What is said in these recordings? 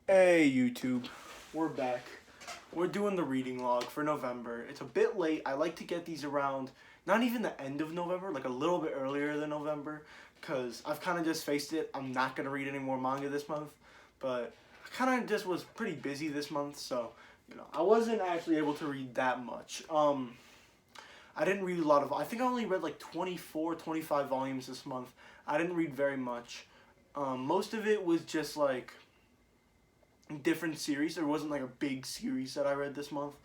Hey YouTube, we're back. We're doing the reading log for November. It's a bit late. I like to get these around not even the end of November, like a little bit earlier than November, because I've kind of just faced it. I'm not going to read any more manga this month, but I kind of just was pretty busy this month, so I wasn't actually able to read that much. I didn't read a lot of, I think I only read like 24, 25 volumes this month. I didn't read very much. Most of it was just like different series. There wasn't like a big series that I read this month.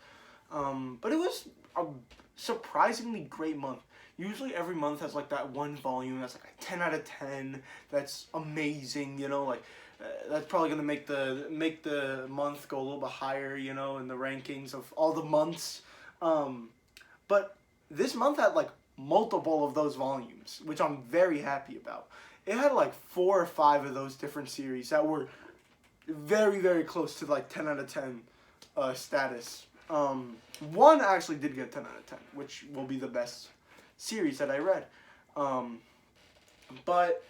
But it was a surprisingly great month. Usually every month has like that one volume that's like a 10 out of 10. That's amazing, that's probably going to make the month go a little bit higher, in the rankings of all the months. But this month had like multiple of those volumes, which I'm very happy about. It had like 4 or 5 of those different series that were very, very close to like 10 out of 10 status. One actually did get 10 out of 10, which will be the best series that I read. But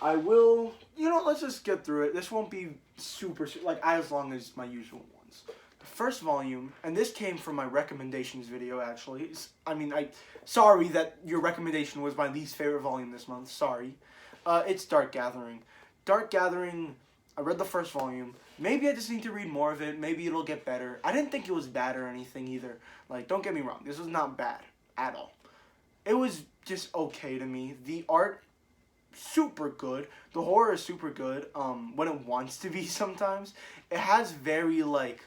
I will, let's just get through it. This won't be super, like, as long as my usual ones. The first volume, and this came from my recommendations video, actually. Sorry that your recommendation was my least favorite volume this month. Sorry. It's Dark Gathering. Dark Gathering, I read the first volume. Maybe I just need to read more of it. Maybe it'll get better. I didn't think it was bad or anything either. Like, don't get me wrong. This was not bad at all. It was just okay to me. The art, super good. The horror is super good when it wants to be sometimes. It has very, like,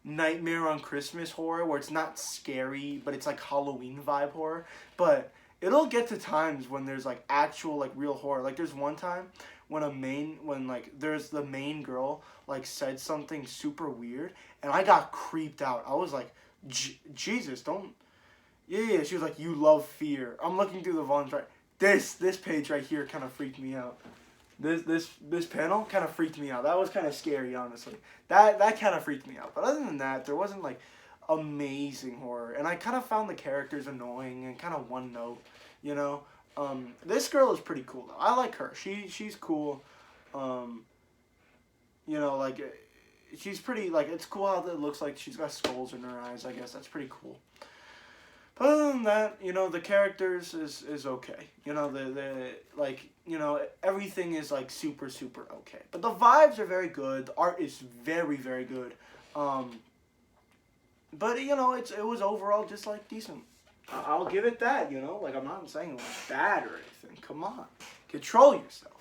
Nightmare on Christmas horror where it's not scary, but it's, like, Halloween vibe horror. But it'll get to times when there's, like, actual, like, real horror. Like, there's one time there's the main girl like said something super weird and I got creeped out. I was like, Jesus, don't. Yeah, she was like, you love fear. I'm looking through the volumes right. This page right here kind of freaked me out. This panel kind of freaked me out. That was kind of scary, honestly. That kind of freaked me out. But other than that, there wasn't like amazing horror, and I kind of found the characters annoying and kind of one note, you know. This girl is pretty cool though. I like her. She's cool. Um, like she's pretty. Like it's cool how it looks like she's got skulls in her eyes. I guess that's pretty cool. But other than that, the characters is okay. Everything is like super super okay. But the vibes are very good. The art is very very good. But it was overall just like decent. I'll give it that. Like I'm not saying it was bad or anything. Come on, control yourself.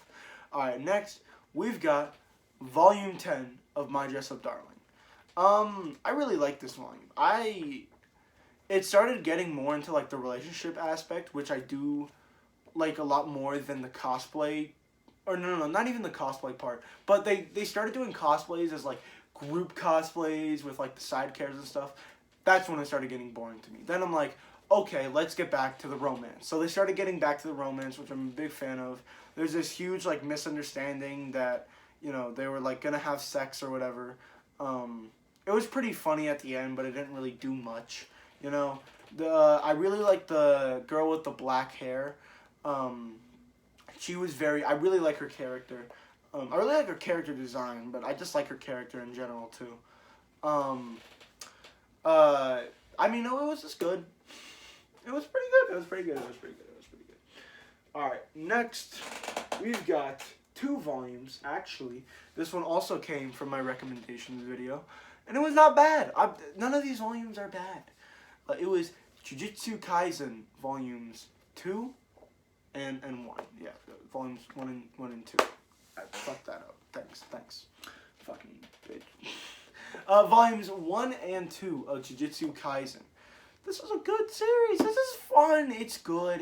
All right, next we've got Volume 10 of My Dress Up Darling. I really like this volume. It started getting more into like the relationship aspect, which I do like a lot more than the cosplay. Or no, not even the cosplay part. But they started doing cosplays as like group cosplays with like the side characters and stuff. That's when it started getting boring to me. Then I'm like, okay, let's get back to the romance. So they started getting back to the romance, which I'm a big fan of. There's this huge like misunderstanding that they were like gonna have sex or whatever. It was pretty funny at the end, but it didn't really do much. I really like the girl with the black hair. I really like her character. I really like her character design, but I just like her character in general too. It was just good. It was pretty good. It was pretty good. It was pretty good. It was pretty good. All right, next we've got 2 volumes. Actually, this one also came from my recommendations video, and it was not bad. None of these volumes are bad. It was Jujutsu Kaisen volumes 2 and 1. Yeah, volumes 1 and 2. I fucked that up. Thanks. Fucking bitch. Volumes 1 and 2 of Jujutsu Kaisen. This was a good series. This is fun. It's good.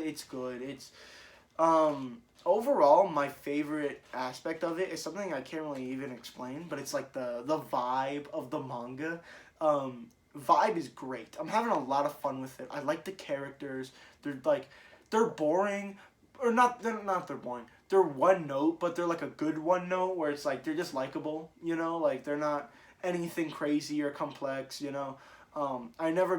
Overall, my favorite aspect of it is something I can't really even explain, but it's like the vibe of the manga. Vibe is great. I'm having a lot of fun with it. I like the characters. They're boring, or not. They're boring. They're one note, but they're like a good one note where it's like they're just likable. Like they're not anything crazy or complex. I never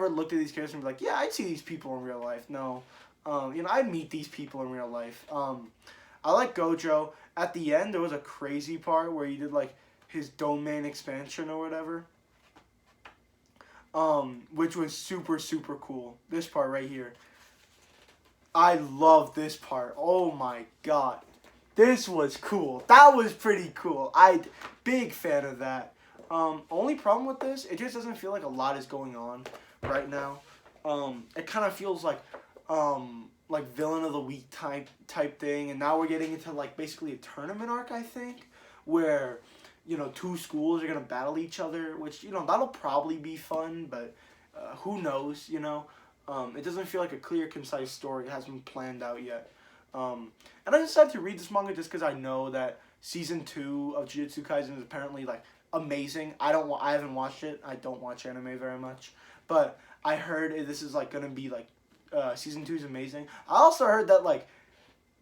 looked at these characters and be like, yeah, I'd see these people in real life. No, I'd meet these people in real life. I like Gojo. At the end, there was a crazy part where he did like his domain expansion or whatever. Which was super, super cool. This part right here. I love this part. Oh my god. This was cool. That was pretty cool. Big fan of that. Only problem with this, it just doesn't feel like a lot is going on right now. It kind of feels like villain of the week type thing, and now we're getting into like basically a tournament arc, I think, where two schools are gonna battle each other, which that'll probably be fun, but who knows, it doesn't feel like a clear, concise story. It hasn't been planned out yet. And I decided to read this manga just because I know that season 2 of Jujutsu Kaisen is apparently like amazing. I haven't watched it. I don't watch anime very much, but I heard this is like gonna be like season 2 is amazing. I also heard that like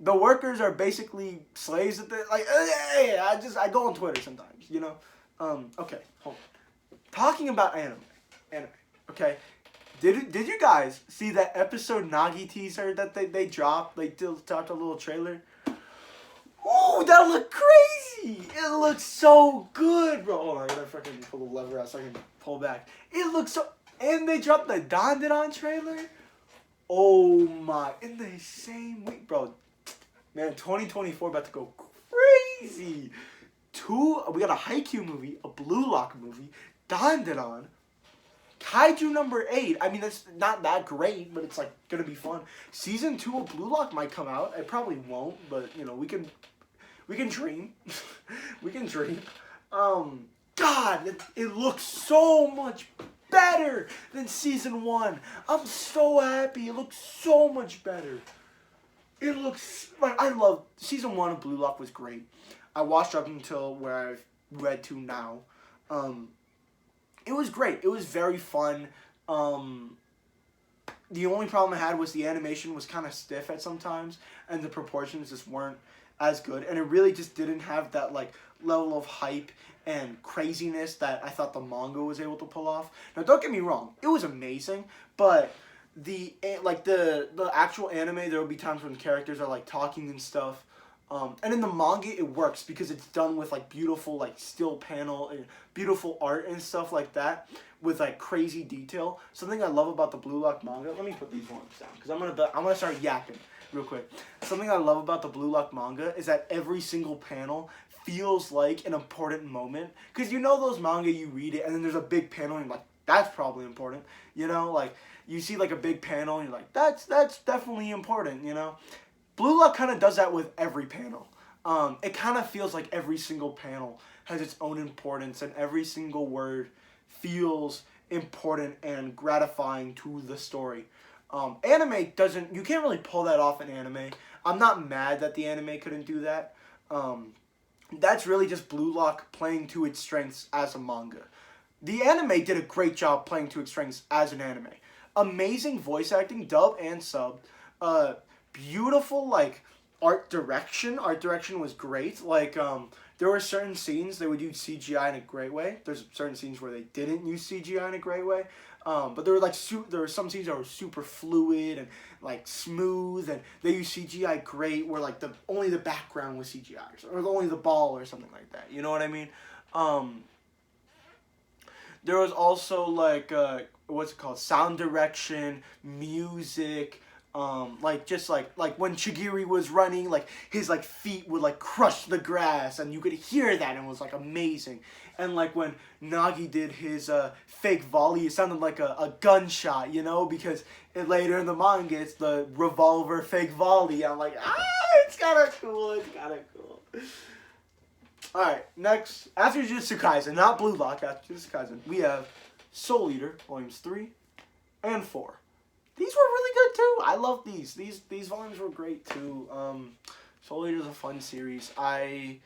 the workers are basically slaves at the like. I go on Twitter sometimes, Okay, hold on. Talking about anime. Okay. Did you guys see that episode Nagi teaser that they dropped? They dropped a little trailer. Ooh, that looked crazy! It looks so good, bro. Hold on, I gotta fucking pull the lever out so I can pull back. It looks so... And they dropped the Dandadan trailer? Oh my... In the same week, bro. Man, 2024 about to go crazy. We got a Haikyuu movie, a Blue Lock movie, Dandadan, Kaiju number 8. I mean, that's not that great, but it's like gonna be fun. Season 2 of Blue Lock might come out. It probably won't, but we can dream. We can dream. God, it looks so much better than season 1. I'm so happy. It looks so much better. It looks like I love season 1 of Blue Lock was great. I watched up until where I've read to now. It was great. It was very fun. The only problem I had was the animation was kind of stiff at sometimes, and the proportions just weren't as good. And it really just didn't have that like level of hype and craziness that I thought the manga was able to pull off. Now, don't get me wrong. It was amazing, but the actual anime, there will be times when characters are like talking and stuff. And in the manga, it works because it's done with like beautiful like still panel and beautiful art and stuff like that with like crazy detail. Something I love about the Blue Lock manga. Let me put these ones down because I'm gonna start yapping real quick. Something I love about the Blue Lock manga is that every single panel feels like an important moment. Because those manga, you read it and then there's a big panel and you're like, that's probably important. Like you see like a big panel and you're like, that's definitely important. Blue Lock kind of does that with every panel. It kind of feels like every single panel has its own importance and every single word feels important and gratifying to the story. Anime doesn't... You can't really pull that off in anime. I'm not mad that the anime couldn't do that. That's really just Blue Lock playing to its strengths as a manga. The anime did a great job playing to its strengths as an anime. Amazing voice acting, dub and sub. Beautiful like art direction. Art direction was great. Like there were certain scenes they would use CGI in a great way. There's certain scenes where they didn't use CGI in a great way. But there were some scenes that were super fluid and like smooth, and they used CGI great. Where like only the background was CGI or only the ball or something like that. You know what I mean? There was also like what's it called? Sound direction, music. Like when Chigiri was running, like his like feet would like crush the grass, and you could hear that, and it was like amazing. And like when Nagi did his fake volley, it sounded like a gunshot, because later in the manga it's the revolver fake volley. I'm like, it's kind of cool. It's kind of cool. All right, next after Jujutsu Kaisen, not Blue Lock, after Jujutsu Kaisen, we have Soul Eater volumes 3 and 4. These were really good too. I love these. These volumes were great too. Soul Eater is a fun series. I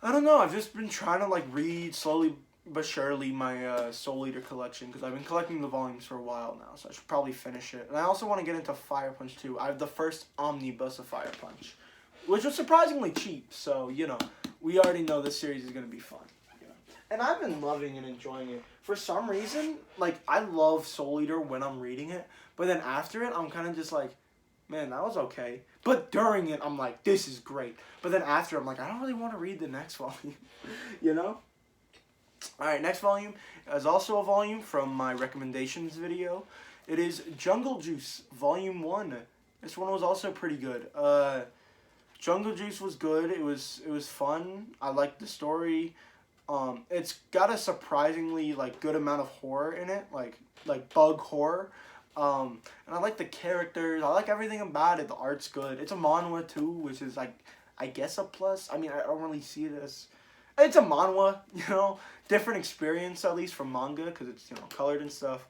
don't know. I've just been trying to like read slowly but surely my Soul Eater collection because I've been collecting the volumes for a while now. So I should probably finish it. And I also want to get into Fire Punch too. I have the first omnibus of Fire Punch, which was surprisingly cheap. So we already know this series is gonna be fun. And I've been loving and enjoying it. For some reason, like, I love Soul Eater when I'm reading it. But then after it, I'm kind of just like, man, that was okay. But during it, I'm like, this is great. But then after, I'm like, I don't really want to read the next volume, you know? Alright, next volume is also a volume from my recommendations video. It is Jungle Juice, Volume 1. This one was also pretty good. Jungle Juice was good. It was fun. I liked the story. It's got a surprisingly like good amount of horror in it, like bug horror. And I like the characters. I like everything about it. The art's good. It's a manhwa too, which is like I guess a plus. I mean, I don't really see it as it's a manhwa, you know, different experience at least from manga because it's colored and stuff.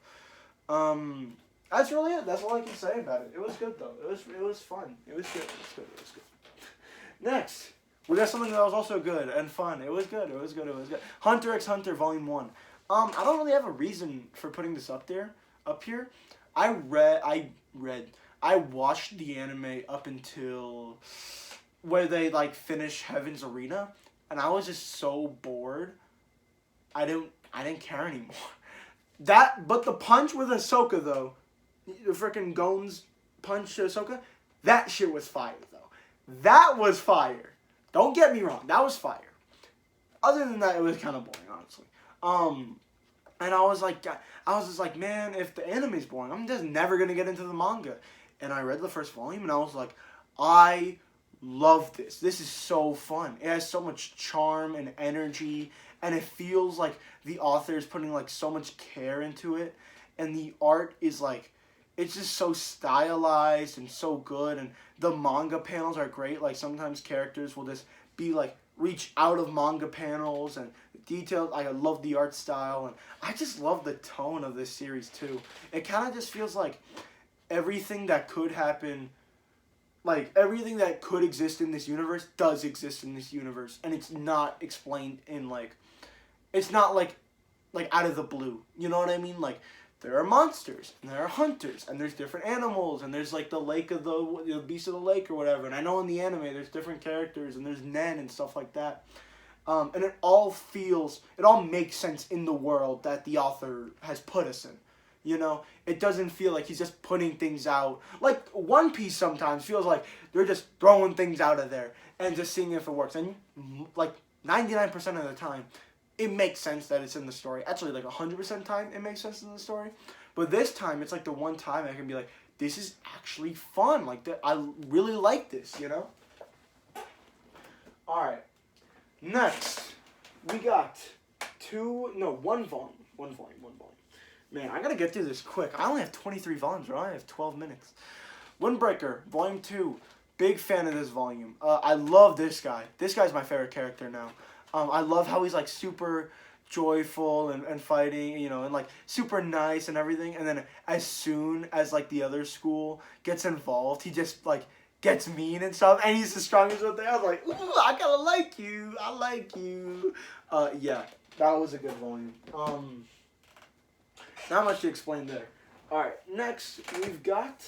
That's really it. That's all I can say about it. It was good though. It was fun. It was good. It was good. It was good. Next, we got something that was also good and fun. It was good. It was good. It was good. Hunter x Hunter Volume 1. I don't really have a reason for putting this up here. I watched the anime up until where they like finish Heaven's Arena, and I was just so bored. I didn't care anymore. But the punch with Ahsoka though, the freaking Gon's punch to Ahsoka, that shit was fire though. That was fire. Don't get me wrong, that was fire. Other than that, it was kind of boring, honestly. And I was just like, man, if the anime's boring, I'm just never gonna get into the manga. And I read the first volume, and I was like, I love this. This is so fun. It has so much charm and energy, and it feels like the author is putting like so much care into it, and the art is like, it's just so stylized and so good, and the manga panels are great. Like sometimes characters will just be like reach out of manga panels and detailed. I love the art style, and I just love the tone of this series too. It kind of just feels like everything that could happen, like everything that could exist in this universe does exist in this universe, and it's not explained in like, it's not like out of the blue. You know what I mean? Like there are monsters and there are hunters and there's different animals and there's like the lake of the beast of the lake or whatever. And I know in the anime there's different characters and there's Nen and stuff like that. And it all makes sense in the world that the author has put us in. You know, it doesn't feel like he's just putting things out. Like One Piece sometimes feels like they're just throwing things out of there and just seeing if it works. And like 99% of the time, it makes sense that it's in the story. Actually, like 100% of the time, it makes sense in the story. But this time, it's like the one time I can be like, this is actually fun. Like, I really like this, you know? Alright. Next, we got one volume. Man, I gotta get through this quick. I only have 23 volumes, right? I have 12 minutes. Windbreaker, Volume 2. Big fan of this volume. I love this guy. This guy's my favorite character now. I love how he's like super joyful and fighting, you know, and like super nice and everything. And then as soon as like the other school gets involved, he just like gets mean and stuff. And he's the strongest one there. I was like, ooh, I kind of like you. I like you. Yeah, that was a good volume. Not much to explain there. All right, next we've got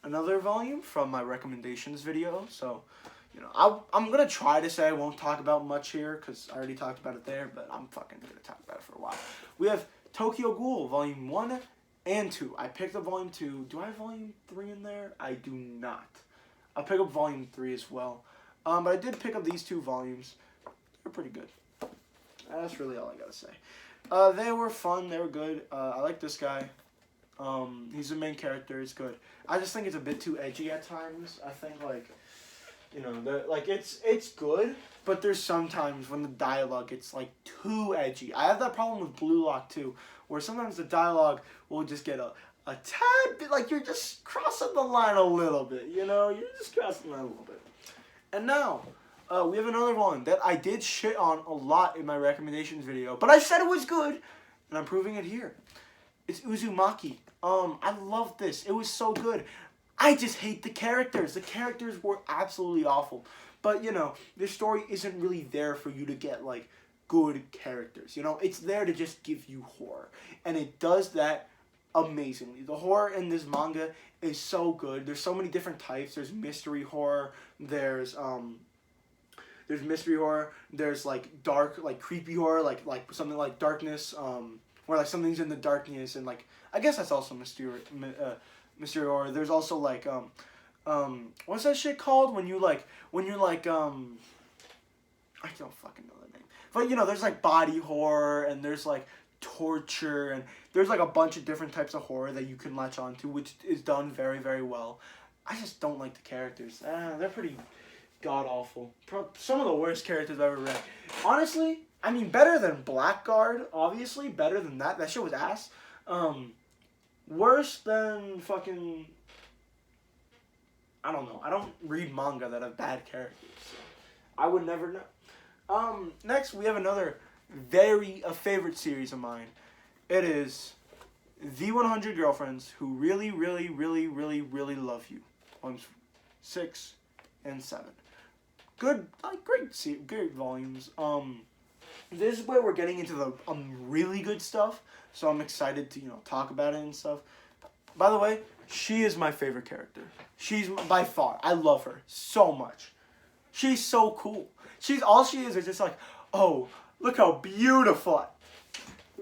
another volume from my recommendations video. So, you know, I'm going to try to say I won't talk about much here because I already talked about it there, but I'm fucking going to talk about it for a while. We have Tokyo Ghoul, Volume 1 and 2. I picked up Volume 2. Do I have Volume 3 in there? I do not. I'll pick up Volume 3 as well. But I did pick up these two volumes. They're pretty good. That's really all I got to say. They were fun. They were good. I like this guy. He's the main character. It's good. I just think it's a bit too edgy at times. I think, like, you know, it's good, but there's sometimes when the dialogue gets like too edgy. I have that problem with Blue Lock too, where sometimes the dialogue will just get a tad bit, like you're just crossing the line a little bit, you know? You're just crossing the line a little bit. And now, we have another volume that I did shit on a lot in my recommendations video, but I said it was good, and I'm proving it here. It's Uzumaki. I love this. It was so good. I just hate the characters. The characters were absolutely awful. But, you know, this story isn't really there for you to get, like, good characters. You know, it's there to just give you horror. And it does that amazingly. The horror in this manga is so good. There's so many different types. There's mystery horror. There's mystery horror. There's, like, dark, like, creepy horror. Like something like Darkness. Where, like, something's in the darkness. And, like, I guess that's also mystery horror. There's also like what's that shit called when you're like, I don't fucking know the name. But you know, there's like body horror and there's like torture and there's like a bunch of different types of horror that you can latch onto, which is done very, very well. I just don't like the characters. They're pretty god awful. Some of the worst characters I've ever read. Honestly, I mean, better than Blackguard, obviously. Better than that. That shit was ass. Worse than fucking... I don't know. I don't read manga that have bad characters. So I would never know. Next, we have another a favorite series of mine. It is The 100 Girlfriends Who Really, Really, Really, Really, Really Love You. Volumes 6 and 7. Good, great volumes. This is where we're getting into the really good stuff, so I'm excited to talk about it and stuff. By the way, she is my favorite character. She's by far. I love her so much. She's so cool. All she is just like, oh, look how beautiful.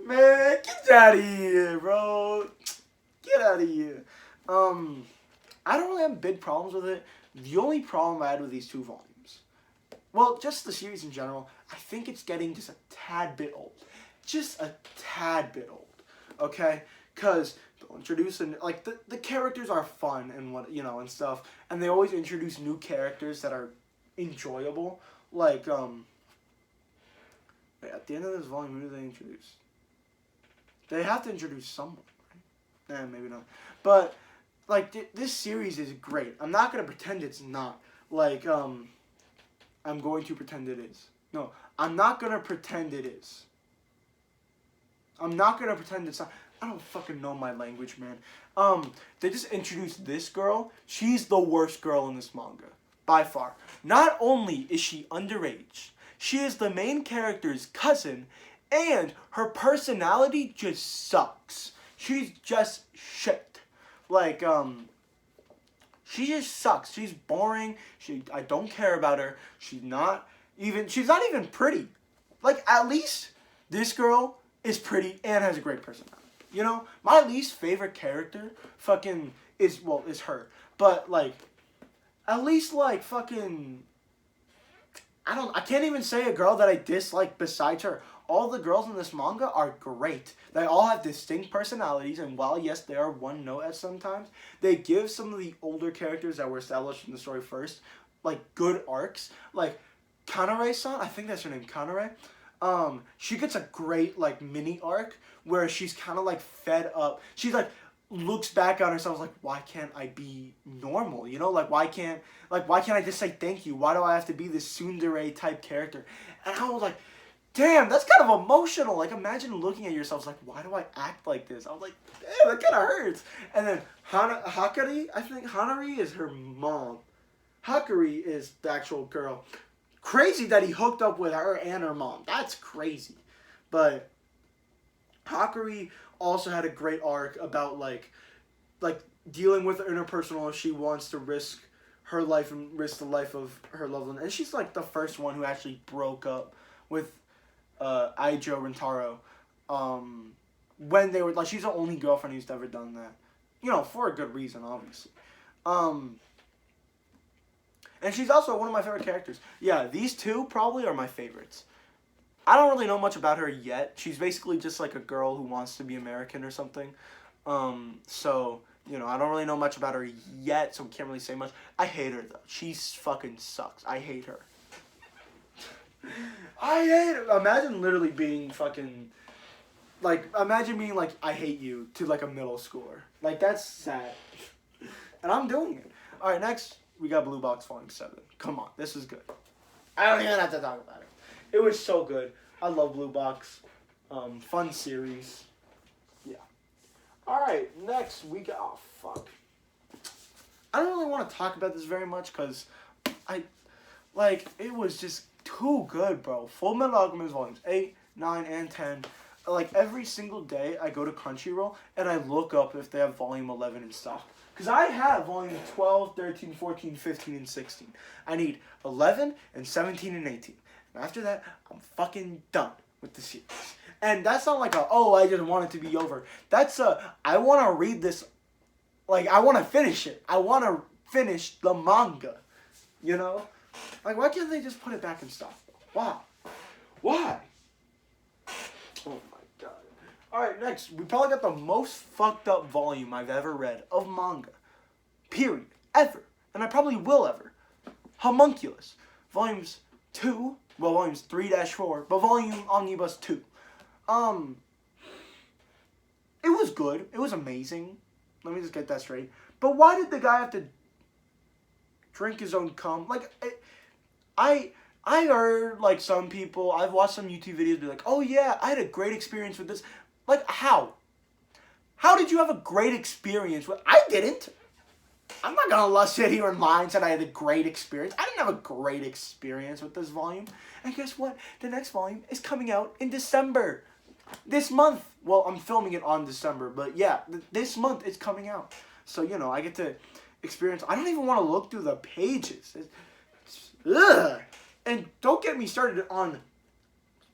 Man, get out of here, bro. Get out of here. I don't really have big problems with it. The only problem I had with these 2 volumes, well, just the series in general, I think it's getting just a tad bit old. Just a tad bit old, okay? Because they'll introduce, like, the characters are fun and and stuff, and they always introduce new characters that are enjoyable. Like, wait, at the end of this volume, who do they introduce? They have to introduce someone, right? Maybe not. But, like, this series is great. I'm not going to pretend it's not. Like, I'm going to pretend it is. No, I'm not going to pretend it is. I'm not going to pretend it's not. I don't fucking know my language, man. They just introduced this girl. She's the worst girl in this manga. By far. Not only is she underage, she is the main character's cousin, and her personality just sucks. She's just shit. Like, she just sucks. She's boring. I don't care about her. She's not even pretty. Like, at least this girl is pretty and has a great personality. You know? My least favorite character fucking is her. But, like, at least, like, fucking... I can't even say a girl that I dislike besides her. All the girls in this manga are great. They all have distinct personalities, and while, yes, they are one note at sometimes, they give some of the older characters that were established in the story first, like, good arcs. Like, Kanare-san, I think that's her name, Kanare. She gets a great, like, mini arc where she's kind of, like, fed up. She's, like, looks back on herself like, why can't I be normal? You know, like, why can't I just say thank you? Why do I have to be this tsundere type character? And I was like, damn, that's kind of emotional. Like, imagine looking at yourself like, why do I act like this? I was like, damn, that kind of hurts. And then Hakari, I think Hanari is her mom. Hakari is the actual girl. Crazy that he hooked up with her and her mom. That's crazy. But Hakari also had a great arc about like dealing with interpersonal if she wants to risk her life and risk the life of her loved one. And she's like the first one who actually broke up with Aijo Rintaro. When they were like, she's the only girlfriend who's ever done that. You know, for a good reason, obviously. And she's also one of my favorite characters. Yeah, these 2 probably are my favorites. I don't really know much about her yet. She's basically just like a girl who wants to be American or something. So, you know, I don't really know much about her yet, so we can't really say much. I hate her, though. She fucking sucks. I hate her. I hate her. Imagine literally being fucking... Like, imagine being like, I hate you, to like a middle schooler. Like, that's sad. And I'm doing it. Alright, next, we got Blue Box Volume 7. Come on, this is good. I don't even have to talk about it. It was so good. I love Blue Box. Fun series. Yeah. Alright, next we got... Oh, fuck. I don't really want to talk about this very much because it was just too good, bro. Full Metal Alchemist Volumes 8, 9, and 10. Like, every single day I go to Crunchyroll and I look up if they have Volume 11 in stock. Because I have Volume 12, 13, 14, 15, and 16. I need 11 and 17 and 18. And after that, I'm fucking done with the series. And that's not like I just want it to be over. That's I want to read this, like, I want to finish it. I want to finish the manga. You know? Like, why can't they just put it back in stock? Why? Why? Oh my god. Alright, next. We probably got the most fucked up volume I've ever read of manga. Period. Ever. And I probably will ever. Homunculus. Volumes 2. Well, volumes 3-4. But volume Omnibus 2. It was good. It was amazing. Let me just get that straight. But why did the guy have to drink his own cum? Like, I heard, like, some people, I've watched some YouTube videos be like, oh yeah, I had a great experience with this. Like, how? How did you have a great experience with, I didn't. I'm not gonna sit here and lie and say I had a great experience. I didn't have a great experience with this volume. And guess what? The next volume is coming out in December. This month. Well, I'm filming it on December, but yeah, this month it's coming out. So, you know, I get to experience, I don't even want to look through the pages. Ugh. And don't get me started on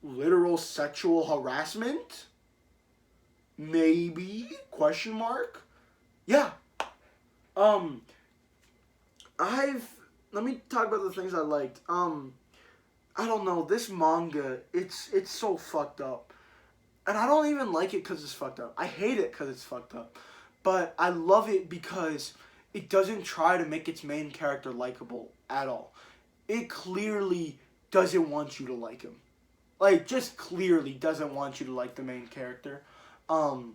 literal sexual harassment. Maybe? Question mark? Yeah. Let me talk about the things I liked. I don't know, this manga, it's so fucked up. And I don't even like it because it's fucked up. I hate it because it's fucked up. But I love it because it doesn't try to make its main character likable at all. It clearly doesn't want you to like him. Like, just clearly doesn't want you to like the main character. And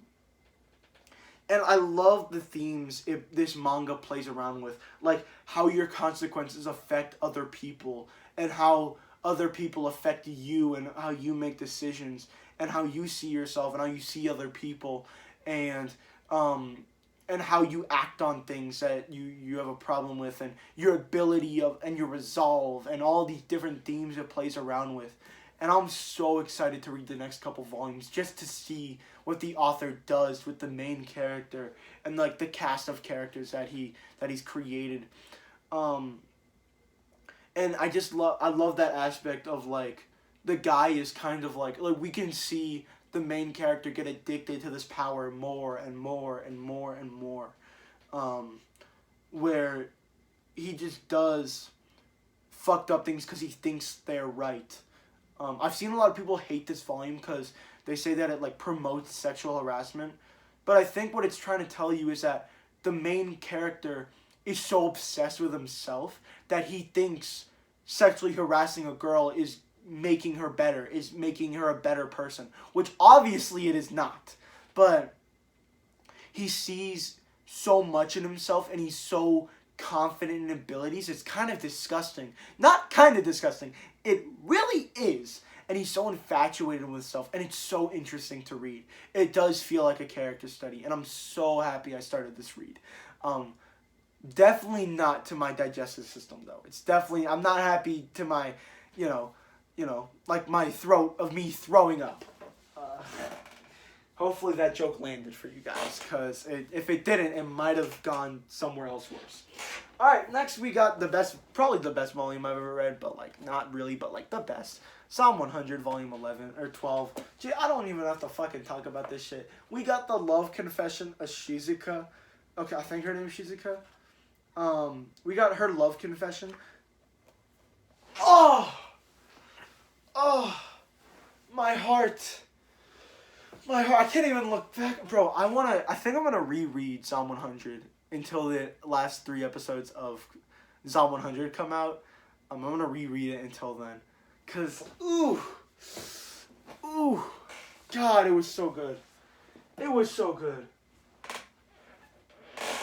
I love the themes this manga plays around with. Like, how your consequences affect other people. And how other people affect you. And how you make decisions. And how you see yourself. And how you see other people. And how you act on things that you have a problem with. And your ability and your resolve. And all these different themes it plays around with. And I'm so excited to read the next couple volumes just to see what the author does with the main character and like the cast of characters that he's created. And I love that aspect of like the guy is kind of like we can see the main character get addicted to this power more and more and more and more. Where he just does fucked up things because he thinks they're right. I've seen a lot of people hate this volume because they say that it like promotes sexual harassment. But I think what it's trying to tell you is that the main character is so obsessed with himself that he thinks sexually harassing a girl is making her better, is making her a better person. Which obviously it is not. But he sees so much in himself and he's so confident in abilities. It's kind of disgusting. Not kind of disgusting. It really is. And he's so infatuated with himself. And it's so interesting to read. It does feel like a character study. And I'm so happy I started this read. Definitely not to my digestive system, though. It's definitely... I'm not happy to my, like my throat of me throwing up. Hopefully that joke landed for you guys. Because if it didn't, it might have gone somewhere else worse. Alright, next we got probably the best volume I've ever read, but like, not really, but like the best. Psalm 100, volume 11, or 12. Gee, I don't even have to fucking talk about this shit. We got the love confession of Shizuka. Okay, I think her name is Shizuka. We got her love confession. Oh, my heart. I can't even look back. Bro, I think I'm gonna reread Psalm 100 until the last 3 episodes of Psalm 100 come out. I'm gonna reread it until then. Cause, ooh, God, it was so good. It was so good.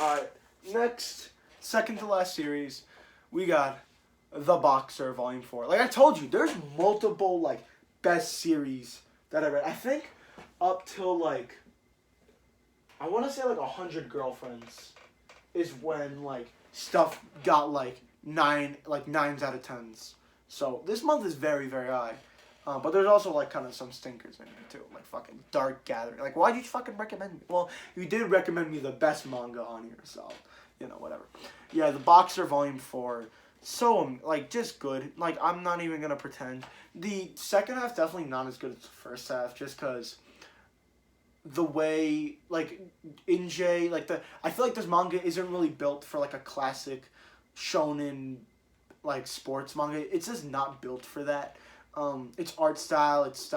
Alright, next, second to last series, we got The Boxer, Volume 4. Like I told you, there's multiple, like, best series that I read. I think up till, like, I want to say, like, 100 Girlfriends is when, like, stuff got, like, 9s out of 10s. So, this month is very, very high. But there's also, like, kind of some stinkers in there, too. Like, fucking Dark Gathering. Like, why did you fucking recommend me? Well, you did recommend me the best manga on here, so, whatever. Yeah, The Boxer Volume 4. So, like, just good. Like, I'm not even gonna pretend. The second half, definitely not as good as the first half, just because the way like NJ like the I feel like this manga isn't really built for like a classic shonen like sports manga. It's just not built for that. Its art style, its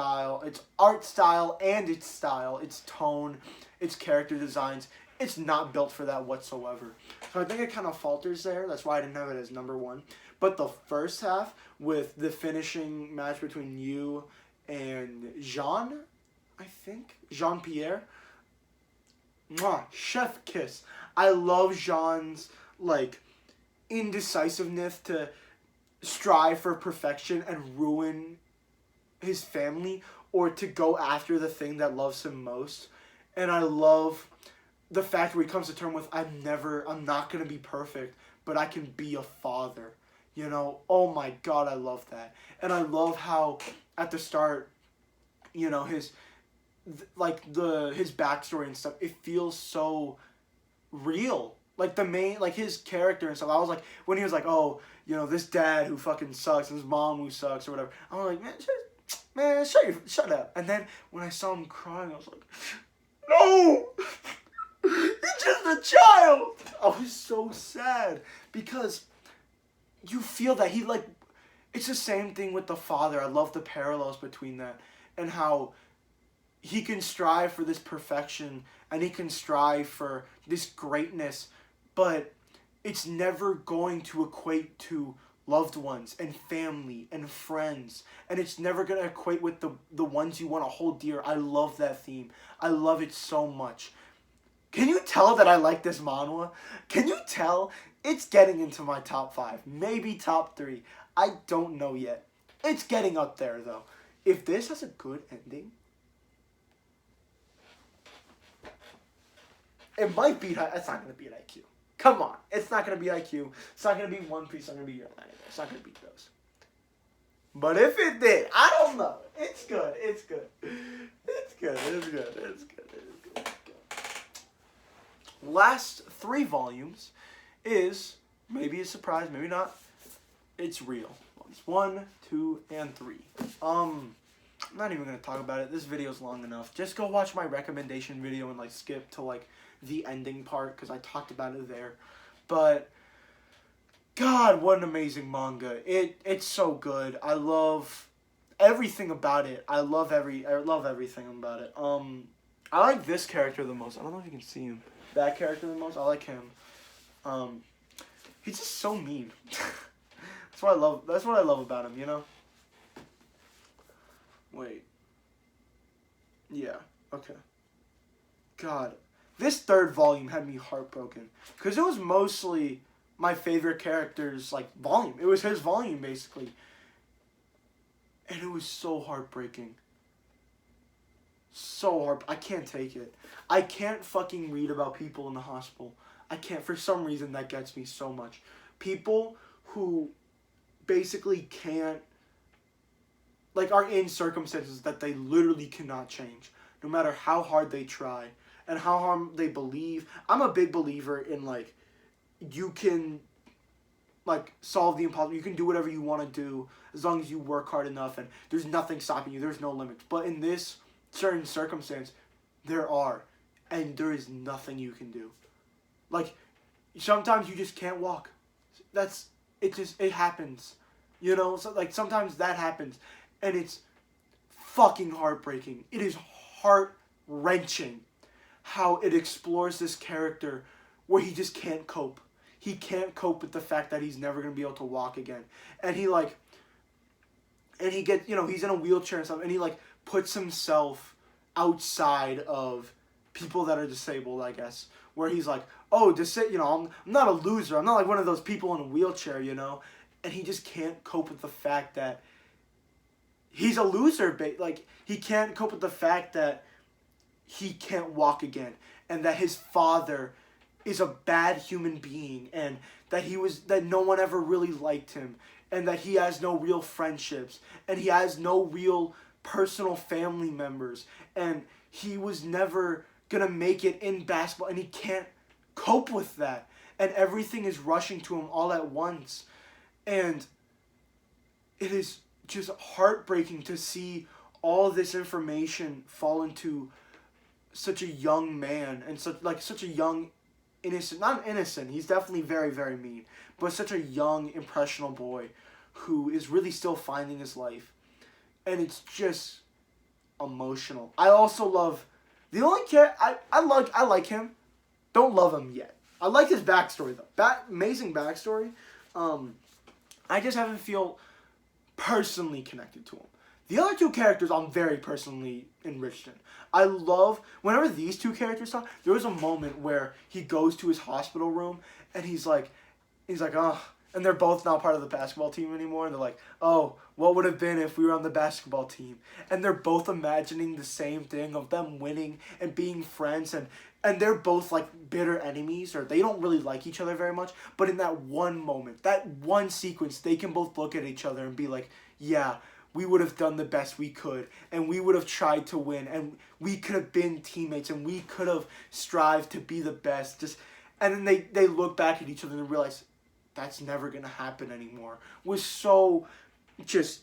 art style and its style, its tone, its character designs. It's not built for that whatsoever. So I think it kind of falters there. That's why I didn't have it as number one. But the first half with the finishing match between you and Jean, I think Jean Pierre, mwah, chef kiss. I love Jean's like indecisiveness to strive for perfection and ruin his family or to go after the thing that loves him most. And I love the fact where he comes to terms with I'm not going to be perfect, but I can be a father. You know, oh my god, I love that. And I love how at the start, you know, his backstory and stuff, it feels so real. Like the main, like his character and stuff. I was like, when he was like, oh, you know, this dad who fucking sucks, and his mom who sucks or whatever. I was like, man, shut up. And then when I saw him crying, I was like, no, he's just a child. I was so sad because you feel that he like, it's the same thing with the father. I love the parallels between that and how he can strive for this perfection and he can strive for this greatness, but it's never going to equate to loved ones and family and friends, and it's never going to equate with the ones you want to hold dear. I love that theme. I love it so much. Can you tell that I like this manhwa? Can you tell? It's getting into my top 5, maybe top 3. I don't know yet. It's getting up there though. If this has a good ending, it might beat. It's not gonna beat IQ. Come on, it's not gonna be IQ. It's not gonna be One Piece. It's not gonna be Your Line. It's not gonna beat those. But if it did, I don't know. It's good. It's good. It's good. It's good. It's good. It's good. It's good. Last 3 volumes is maybe a surprise, maybe not. It's real. Volumes 1, 2, and 3. I'm not even gonna talk about it. This video's long enough. Just go watch my recommendation video and like skip to like the ending part because I talked about it there. But God, what an amazing manga. It's so good. I love everything about it. I love everything about it. I like this character the most. I don't know if you can see him. That character the most. I like him. He's just so mean. That's what I love about him, you know? Wait. Yeah, okay. God. This 3rd volume had me heartbroken. Because it was mostly my favorite character's, like, volume. It was his volume, basically. And it was so heartbreaking. So hard. I can't take it. I can't fucking read about people in the hospital. I can't. For some reason, that gets me so much. People who basically can't, like, are in circumstances that they literally cannot change. No matter how hard they try. And how hard they believe. I'm a big believer in, like, you can, like, solve the impossible. You can do whatever you want to do as long as you work hard enough and there's nothing stopping you. There's no limits. But in this certain circumstance, there are. And there is nothing you can do. Like, sometimes you just can't walk. It happens. You know? So, like, sometimes that happens. And it's fucking heartbreaking. It is heart-wrenching how it explores this character where he just can't cope. He can't cope with the fact that he's never going to be able to walk again. And he, like, and he gets, you know, he's in a wheelchair and stuff, and he, like, puts himself outside of people that are disabled, I guess, where he's like, oh, you know, I'm not a loser. I'm not like one of those people in a wheelchair, you know? And he just can't cope with the fact that he's a loser. Like, he can't cope with the fact that he can't walk again, and that his father is a bad human being, and that no one ever really liked him, and that he has no real friendships, and he has no real personal family members, and he was never gonna make it in basketball, and he can't cope with that, and everything is rushing to him all at once, and it is just heartbreaking to see all this information fall into such a young man and such a young innocent, not innocent, he's definitely very, very mean, but such a young, impressionable boy who is really still finding his life. And it's just emotional. I also love the only I like him. Don't love him yet. I like his backstory though. Amazing backstory. I just haven't feel personally connected to him. The other two characters I'm very personally enriched in. I love whenever these two characters talk. There was a moment where he goes to his hospital room and he's like, oh, and they're both not part of the basketball team anymore. And they're like, oh, what would have been if we were on the basketball team? And they're both imagining the same thing of them winning and being friends. And they're both like bitter enemies, or they don't really like each other very much. But in that one moment, that one sequence, they can both look at each other and be like, yeah, we would have done the best we could, and we would have tried to win, and we could have been teammates, and we could have strived to be the best. And then they look back at each other and realize that's never gonna happen anymore. Was so just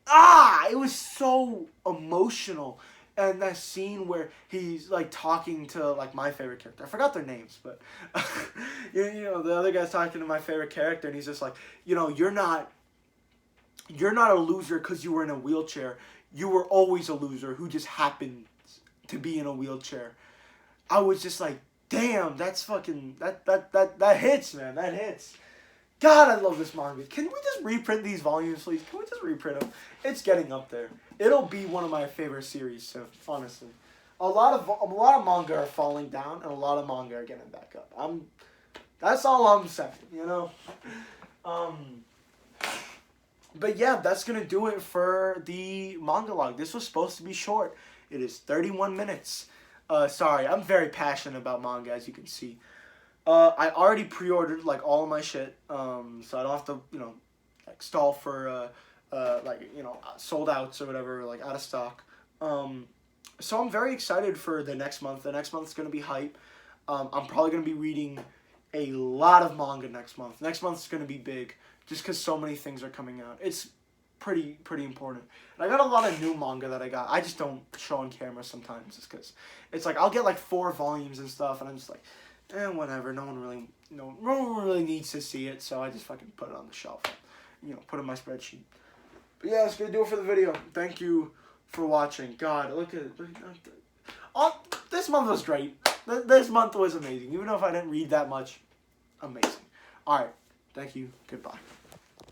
it was so emotional. And that scene where he's like talking to like my favorite character. I forgot their names, but you know, the other guy's talking to my favorite character, and he's just like, you know, you're not a loser because you were in a wheelchair. You were always a loser who just happened to be in a wheelchair. I was just like, damn, that's fucking that hits, man. That hits. God, I love this manga. Can we just reprint these volumes, please? Can we just reprint them? It's getting up there. It'll be one of my favorite series soon, honestly. A lot of manga are falling down, and a lot of manga are getting back up. That's all I'm saying, you know. But yeah, that's gonna do it for the manga log. This was supposed to be short. It is 31 minutes. Sorry, I'm very passionate about manga, as you can see. I already pre-ordered like all of my shit, so I don't have to, you know, like stall for like, you know, sold outs or whatever, like out of stock. So I'm very excited for the next month. The next month's gonna be hype. I'm probably gonna be reading a lot of manga next month. Next month's gonna be big, just because so many things are coming out. It's pretty important. And I got a lot of new manga that I just don't show on camera sometimes, just because it's like I'll get like 4 volumes and stuff, and I'm just like, whatever. No one really needs to see it, so I just fucking put it on the shelf. You know, put it in my spreadsheet. But yeah, that's gonna do it for the video. Thank you for watching. God, look at this month was great. This month was amazing. Even though if I didn't read that much, amazing. All right, thank you. Goodbye.